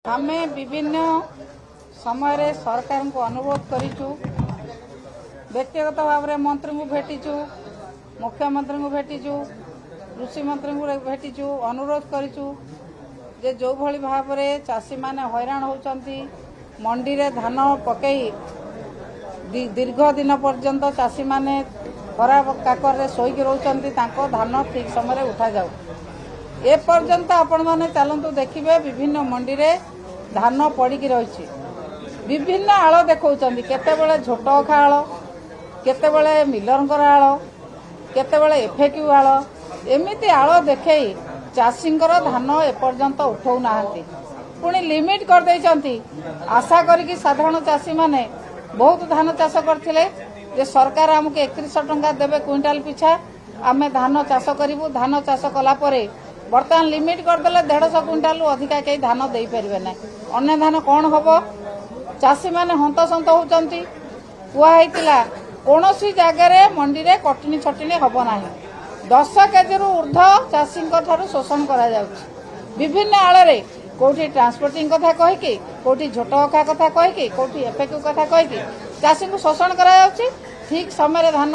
आमे विभिन्न समय सरकार को अनुरोध करूँ व्यक्तिगत भाव में मंत्री को भेटीचु मुख्यमंत्री को भेटीचु कृषि मंत्री को भेटीचु अनुरोध करूँ जे जो भली भाव में चाषी माने हैरान होती मंडी रे धान पकई दीर्घ दिन पर्यंत चाषी माने खरा काकर शोक रोचंती धान ठीक समय उठा जाऊ ए पर्यंत आपण माने चलतु देखिए विभिन्न मंडी रे धान पड़ी रही विभिन्न आड़ देखौछंती केतेबेले झोट अखा आड़ केतेबेले मिलरंकर आड़ केतेबेले एफएक्यू आड़ एमिति आड़ देखई चाषींकर धान एपर्यंत उठाऊ नाहांती पुणी लिमिट कर देइछंती आशा करिकि साधारण चाषी माने बहुत धान चाष करथिले जे सरकार हमके 3100 टंका देबे क्विंटाल पिछा आमे धान चाष करिवु धान चाष कला परे बर्तमान लिमिट करदेले 150 क्विंटाल अधिका कई धान दे पारे ना अन्य धान कौन हम चाषी मैंने हंतसंत होती कहला कौन सी जगार मंडी में कटनी छटनी हम ना 10 केजी ऊर्ध चाषी शोषण करा विभिन्न आड़े कौटी ट्रांसपोर्टिंग कथा कहीकि कौटी झोट अखा कथा कहीकि कौटी एफएक्यू कथा कहीकि चाषी को शोषण करा ठीक समय धान